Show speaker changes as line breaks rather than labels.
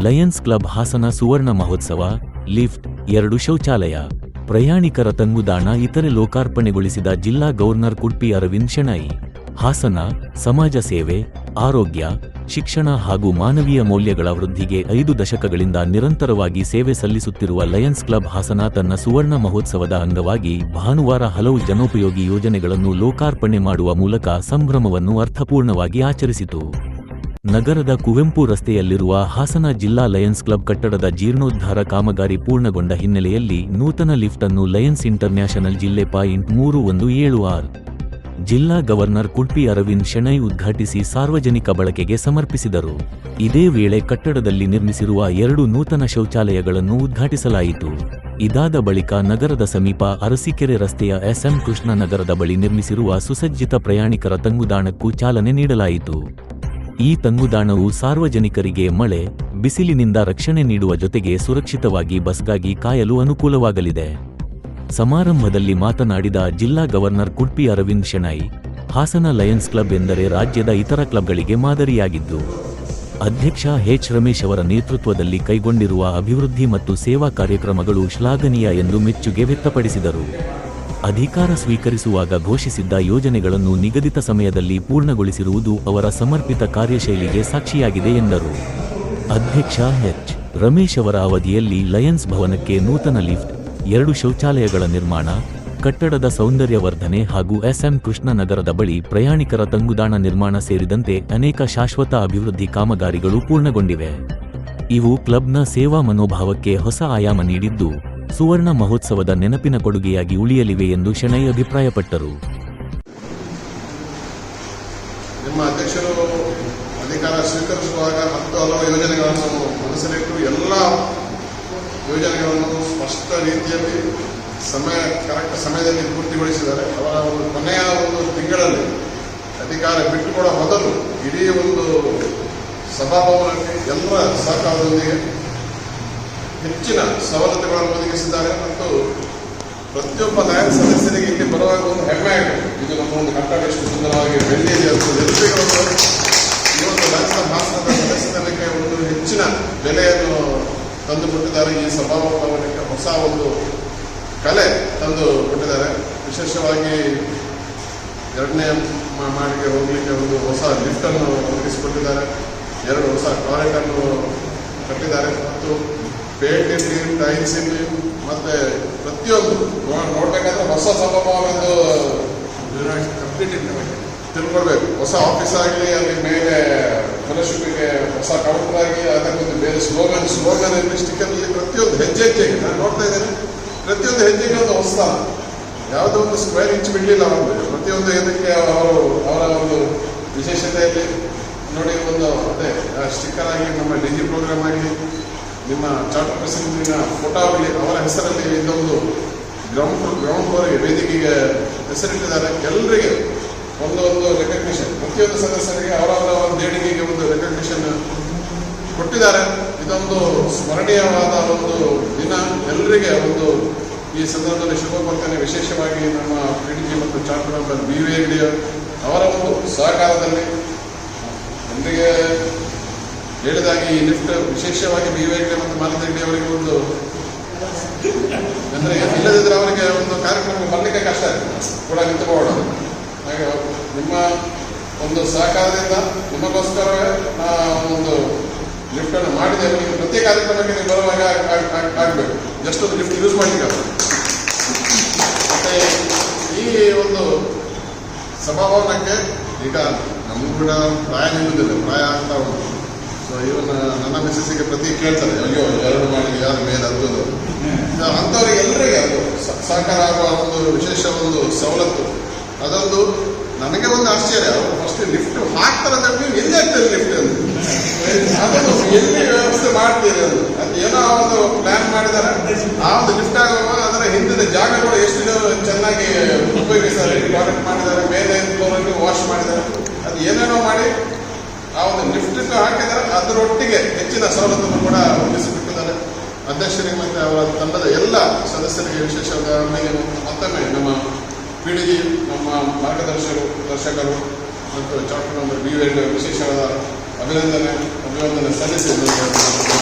Lions club Hassan ಸುವರ್ಣ ಮಹೋತ್ಸವ, lift, 2 ಶೌಚಾಲಯ, ಪ್ರಯಾಣಿಕರ ತಂಗುದಾಣ ಇತರೆ ಲೋಕಾರ್ಪಣೆಗೊಳಿಸಿದ ಜಿಲ್ಲಾ ಗವರ್ನರ್ ಕುಡ್ಪಿ ಅರವಿಂದ್ ಶೆಣೈ. ಹಾಸನ ಸಮಾಜ ಸೇವೆ, ಆರೋಗ್ಯ, ಶಿಕ್ಷಣ ಹಾಗೂ ಮಾನವೀಯ ಮೌಲ್ಯಗಳ ವೃದ್ಧಿಗೆ 5 ದಶಕಗಳಿಂದ ನಿರಂತರವಾಗಿ ಸೇವೆ ಸಲ್ಲಿಸುತ್ತಿರುವ ಲಯನ್ಸ್ ಕ್ಲಬ್ ಹಾಸನ ತನ್ನ ಸುವರ್ಣ ಮಹೋತ್ಸವದ ಅಂಗವಾಗಿ ಭಾನುವಾರ ಹಲವು ಜನೋಪಯೋಗಿ ಯೋಜನೆಗಳನ್ನು ಲೋಕಾರ್ಪಣೆ ಮಾಡುವ ಮೂಲಕ ಸಂಭ್ರಮವನ್ನು ಅರ್ಥಪೂರ್ಣವಾಗಿ ಆಚರಿಸಿತು. ನಗರದ ಕುವೆಂಪು ರಸ್ತೆಯಲ್ಲಿರುವ ಹಾಸನ ಜಿಲ್ಲಾ ಲಯನ್ಸ್ ಕ್ಲಬ್ ಕಟ್ಟಡದ ಜೀರ್ಣೋದ್ಧಾರ ಕಾಮಗಾರಿ ಪೂರ್ಣಗೊಂಡ ಹಿನ್ನೆಲೆಯಲ್ಲಿ ನೂತನ ಲಿಫ್ಟ್ ಅನ್ನು ಲಯನ್ಸ್ ಇಂಟರ್ನ್ಯಾಷನಲ್ ಜಿಲ್ಲೆ .3176 ಜಿಲ್ಲಾ ಗವರ್ನರ್ ಕುಡ್ಪಿ ಅರವಿಂದ್ ಶೆಣೈ ಉದ್ಘಾಟಿಸಿ ಸಾರ್ವಜನಿಕ ಬಳಕೆಗೆ ಸಮರ್ಪಿಸಿದರು. ಇದೇ ವೇಳೆ ಕಟ್ಟಡದಲ್ಲಿ ನಿರ್ಮಿಸಿರುವ 2 ನೂತನ ಶೌಚಾಲಯಗಳನ್ನು ಉದ್ಘಾಟಿಸಲಾಯಿತು. ಇದಾದ ಬಳಿಕ ನಗರದ ಸಮೀಪ ಅರಸೀಕೆರೆ ರಸ್ತೆಯ SM ಕೃಷ್ಣ ನಗರದ ಬಳಿ ನಿರ್ಮಿಸಿರುವ ಸುಸಜ್ಜಿತ ಪ್ರಯಾಣಿಕರ ತಂಗುದಾಣಕ್ಕೂ ಚಾಲನೆ ನೀಡಲಾಯಿತು. ಈ ತಂಗುದಾಣವು ಸಾರ್ವಜನಿಕರಿಗೆ ಮಳೆ, ಬಿಸಿಲಿನಿಂದ ರಕ್ಷಣೆ ನೀಡುವ ಜೊತೆಗೆ ಸುರಕ್ಷಿತವಾಗಿ ಬಸ್ಗಾಗಿ ಕಾಯಲು ಅನುಕೂಲವಾಗಲಿದೆ. ಸಮಾರಂಭದಲ್ಲಿ ಮಾತನಾಡಿದ ಜಿಲ್ಲಾ governor Kudpi Aravind Shenoy, Hassan lions club ಎಂದರೆ ರಾಜ್ಯದ ಇತರ ಕ್ಲಬ್ಗಳಿಗೆ ಮಾದರಿಯಾಗಿದ್ದು, ಅಧ್ಯಕ್ಷ H. ರಮೇಶ್ ಅವರ ನೇತೃತ್ವದಲ್ಲಿ ಕೈಗೊಂಡಿರುವ ಅಭಿವೃದ್ಧಿ ಮತ್ತು ಸೇವಾ ಕಾರ್ಯಕ್ರಮಗಳು ಶ್ಲಾಘನೀಯ ಎಂದು ಮೆಚ್ಚುಗೆ ವ್ಯಕ್ತಪಡಿಸಿದರು. ಅಧಿಕಾರ ಸ್ವೀಕರಿಸುವಾಗ ಘೋಷಿಸಿದ್ದ ಯೋಜನೆಗಳನ್ನು ನಿಗದಿತ ಸಮಯದಲ್ಲಿ ಪೂರ್ಣಗೊಳಿಸಿರುವುದು ಅವರ ಸಮರ್ಪಿತ ಕಾರ್ಯಶೈಲಿಗೆ ಸಾಕ್ಷಿಯಾಗಿದೆ ಎಂದರು. ಅಧ್ಯಕ್ಷ H. ರಮೇಶ್ ಅವರ ಅವಧಿಯಲ್ಲಿ ಲಯನ್ಸ್ ಭವನಕ್ಕೆ ನೂತನ ಲಿಫ್ಟ್, 2 ಶೌಚಾಲಯಗಳ ನಿರ್ಮಾಣ, ಕಟ್ಟಡದ ಸೌಂದರ್ಯವರ್ಧನೆ ಹಾಗೂ SM ಕೃಷ್ಣ ನಗರದ ಬಳಿ ಪ್ರಯಾಣಿಕರ ತಂಗುದಾಣ ನಿರ್ಮಾಣ ಸೇರಿದಂತೆ ಅನೇಕ ಶಾಶ್ವತ ಅಭಿವೃದ್ಧಿ ಕಾಮಗಾರಿಗಳು ಪೂರ್ಣಗೊಂಡಿವೆ. ಇವು ಕ್ಲಬ್ನ ಸೇವಾ ಮನೋಭಾವಕ್ಕೆ ಹೊಸ ಆಯಾಮ ನೀಡಿದ್ದು, ಸುವರ್ಣ ಮಹೋತ್ಸವದ ನೆನಪಿನ ಕೊಡುಗೆಯಾಗಿ ಉಳಿಯಲಿವೆ ಎಂದು ಶೆಣೈ ಅಭಿಪ್ರಾಯಪಟ್ಟರು.
ನಿಮ್ಮ ಅಧ್ಯಕ್ಷರು ಅಧಿಕಾರ ಸ್ವೀಕರಿಸುವಾಗ 10 ಹಲವು ಯೋಜನೆಗಳನ್ನು ಮನಸ್ಸಲ್ಲಿಟ್ಟು ಎಲ್ಲ ಯೋಜನೆಗಳನ್ನು ಸ್ಪಷ್ಟ ರೀತಿಯಲ್ಲಿ ಕರೆಕ್ಟ್ ಸಮಯದಲ್ಲಿ ಪೂರ್ತಿಗೊಳಿಸಿದ್ದಾರೆ. ಅವರ ಒಂದು ಕೊನೆಯ ಒಂದು ತಿಂಗಳಲ್ಲಿ ಅಧಿಕಾರ ಬಿಟ್ಟುಕೊಡೋ ಮೊದಲು ಇಡೀ ಒಂದು ಸಭಾಭವನಕ್ಕೆ ಎಲ್ಲರ ಸಹಕಾರದೊಂದಿಗೆ ಹೆಚ್ಚಿನ ಸವಲತ್ತುಗಳನ್ನು ಒದಗಿಸಿದ್ದಾರೆ ಮತ್ತು ಪ್ರತಿಯೊಬ್ಬ ಲಯನ್ ಸದಸ್ಯರಿಗೆ ಇಲ್ಲಿ ಬರುವಾಗ ಒಂದು ಹೆಮ್ಮೆ ಆಗಿದೆ. ಇದು ನಮ್ಮ ಒಂದು ಕಟ್ಟಡ ಎಷ್ಟು ಸುಂದರವಾಗಿ ಬೆಳ್ಳಿದೆ ಅಂತ ಎಲ್ಲರಿಗೂ ಈ ಒಂದು ಲಯನ್ಸ್ ಭಾಷಣದ ಸದಸ್ಯರಿಗೆ ಒಂದು ಹೆಚ್ಚಿನ ಬೆಲೆಯನ್ನು ತಂದು ಕೊಟ್ಟಿದ್ದಾರೆ. ಈ ಸಭಾಭವನಕ್ಕೆ ಹೊಸ ಒಂದು ಕಲೆ ತಂದು ಕೊಟ್ಟಿದ್ದಾರೆ. ವಿಶೇಷವಾಗಿ 2ನೇ ಮಾಳಿಗೆ ಹೋಗಲಿಕ್ಕೆ ಒಂದು ಹೊಸ ಲಿಫ್ಟನ್ನು ಒದಗಿಸಿಕೊಟ್ಟಿದ್ದಾರೆ. 2 ಹೊಸ ಟಾಯ್ಲೆಟ್ ಅನ್ನು ಕಟ್ಟಿದ್ದಾರೆ ಮತ್ತು ಪೇಂಟ್ ಇರಲಿ, ಟೈಲ್ಸ್ ಇರಲಿ ಮತ್ತೆ ಪ್ರತಿಯೊಂದು ನೋಡ್ಬೇಕಾದ್ರೆ ಹೊಸ ಸಭಾಭವನದ್ದು ಕಂಪ್ಲೀಟ್ ತಿಳ್ಕೊಳ್ಬೇಕು. ಹೊಸ ಆಫೀಸ್ ಆಗಲಿ, ಅಲ್ಲಿ ಮೇಲೆ ಫೆಲೋಶಿಪ್ಗೆ ಹೊಸ ಕೌಂಟರ್ ಆಗಿ ಅದಕ್ಕೊಂದು ಬೇರೆ ಸ್ಲೋಗನ್ ಇರಲಿ, ಸ್ಟಿಕ್ಕರ್ ಇರಲಿ, ಪ್ರತಿಯೊಂದು ಹೆಜ್ಜೆಗೆ ನಾನು ನೋಡ್ತಾ ಇದ್ದೇನೆ. ಪ್ರತಿಯೊಂದು ಹೆಜ್ಜೆಗೆ ಒಂದು ಹೊಸ, ಯಾವುದೋ ಒಂದು ಸ್ಕ್ವೇರ್ ಇಂಚ್ ಬಿಡಲಿಲ್ಲ ಅವರು. ಪ್ರತಿಯೊಂದು ಇದಕ್ಕೆ ಅವರ ಒಂದು ವಿಶೇಷತೆಯಲ್ಲಿ ನೋಡಿ ಒಂದು ಅದೇ ಸ್ಟಿಕ್ಕರ್ ಆಗಿ, ನಮ್ಮ ಡಿಜಿ ಪ್ರೋಗ್ರಾಮ್ ಆಗಲಿ, ನಿಮ್ಮ ಚಾರ್ಟರ್ ಪ್ರೆಸಿಡೆಂಟಿನ ಫೋಟೋ ಆಗಲಿ, ಅವರ ಹೆಸರಲ್ಲಿ ಇದೊಂದು ಗ್ರೌಂಡ್ ಫ್ಲೋರ್ಗೆ ವೇದಿಕೆಗೆ ಹೆಸರಿಟ್ಟಿದ್ದಾರೆ. ಎಲ್ಲರಿಗೆ ಒಂದೊಂದು ರೆಕಗ್ನಿಷನ್, ಪ್ರತಿಯೊಂದು ಸದಸ್ಯರಿಗೆ ಅವರವರ ಒಂದು ದೇಣಿಗೆಗೆ ಒಂದು ರೆಕಗ್ನಿಷನ್ ಕೊಟ್ಟಿದ್ದಾರೆ. ಇದೊಂದು ಸ್ಮರಣೀಯವಾದ ಒಂದು ದಿನ. ಎಲ್ಲರಿಗೆ ಒಂದು ಈ ಸಂದರ್ಭದಲ್ಲಿ ಶುಭ ಕೋರ್ತೇನೆ. ವಿಶೇಷವಾಗಿ ನಮ್ಮ PDG ಮತ್ತು ಚಾರ್ಟರ್ ಮೆಂಬರ್ BV ಹೆಗ್ಡೆ ಅವರ ಒಂದು ಸಹಕಾರದಲ್ಲಿ ಎಲ್ಲರಿಗೆ ಹೇಳಿದಾಗಿ ಈ ಲಿಫ್ಟ್ ವಿಶೇಷವಾಗಿ BV ಹೆಗ್ಡೆ ಮತ್ತು ಮಾಲತಿ ಹೆಗ್ಡೆ ಅವರಿಗೆ ಒಂದು ಅಂದರೆ ಇಲ್ಲದಿದ್ದರೆ ಅವರಿಗೆ ಒಂದು ಕಾರ್ಯಕ್ರಮ ಬರಲಿಕ್ಕೆ ಕಷ್ಟ ಕೂಡ ನಿಂತುಕೊಳ್ಳೋದು. ಹಾಗೆ ನಿಮ್ಮ ಒಂದು ಸಹಕಾರದಿಂದ ನಿಮಗೋಸ್ಕರವೇ ಒಂದು ಲಿಫ್ಟನ್ನು ಮಾಡಿದ್ದೇವೆ. ನೀವು ಪ್ರತಿ ಕಾರ್ಯಕ್ರಮಕ್ಕೆ ನೀವು ಬರುವಾಗ ಆಗಬೇಕು, ಜಸ್ಟ್ ಒಂದು ಲಿಫ್ಟ್ ಯೂಸ್ ಮಾಡಲಿಕ್ಕೆ. ಮತ್ತೆ ಈ ಒಂದು ಸಭಾಭವನಕ್ಕೆ ಈಗ ನಮಗೂ ಕೂಡ ಪ್ರಾಯ ನಿಲ್ಲುವುದಿಲ್ಲ, ಪ್ರಾಯ ಆಗ್ತಾ ಉಂಟು. ಸೊ ಇವನ್ನ ನನ್ನ ಮೆಸೇಜಿಗೆ ಪ್ರತಿ ಕೇಳ್ತಾರೆ, ಅಯ್ಯೋ 2 ಮಾಡಿ ಯಾರು ಮೇಲೆ ಹತ್ತೋದು ಅಂಥವ್ರಿಗೆ ಎಲ್ಲರಿಗೆ ಅದು ಸಹಕಾರ ಆಗುವ ಒಂದು ವಿಶೇಷ ಒಂದು ಸವಲತ್ತು. ಅದೊಂದು ನನಗೆ ಒಂದು ಆಶ್ಚರ್ಯ, ಅವರು ಫಸ್ಟ್ ಲಿಫ್ಟ್ ಹಾಕ್ತಾರೆ, ನೀವು ಎಲ್ಲಿ ಆಗ್ತದೆ ಲಿಫ್ಟ್ ಅಂತ, ಅದನ್ನು ಎಲ್ಲಿ ವ್ಯವಸ್ಥೆ ಮಾಡ್ತೀರಿ ಅದು ಏನೋ ಒಂದು ಪ್ಲಾನ್ ಮಾಡಿದ್ದಾರೆ. ಆ ಒಂದು ಲಿಫ್ಟ್ ಆಗುವಾಗ ಅದರ ಹಿಂದಿನ ಜಾಗ ಕೂಡ ಎಷ್ಟು ಚೆನ್ನಾಗಿ ಉಪಯೋಗಿಸ್ತಾರೆ. ಟಾಯ್ಲೆಟ್ ಮಾಡಿದ್ದಾರೆ, ಮೇಲೆ ಫ್ಲೋರಲ್ಲಿ ವಾಶ್ ಮಾಡಿದ್ದಾರೆ, ಅದು ಏನೇನೋ ಮಾಡಿ ಆ ಒಂದು ಲಿಫ್ಟ್ ಹಾಕಿದ್ದಾರೆ. ಅದರೊಟ್ಟಿಗೆ ಹೆಚ್ಚಿನ ಸವಲತ್ತನ್ನು ಕೂಡ ಒದಗಿಸಿಬಿಟ್ಟಿದ್ದಾರೆ. ಅಧ್ಯಕ್ಷರಿಗೆ ಮತ್ತು ಅವರ ತಂಡದ ಎಲ್ಲ ಸದಸ್ಯರಿಗೆ ವಿಶೇಷವಾದ ಮತ್ತೊಮ್ಮೆ ನಮ್ಮ PDG, ನಮ್ಮ ಮಾರ್ಗದರ್ಶಕರು ಮತ್ತು ಚಾರ್ಟರ್ ಮೆಂಬರ್ BV ಹೆಗ್ಡೆ ವಿಶೇಷವಾದ ಅಭಿನಂದನೆ ಸಲ್ಲಿಸಿ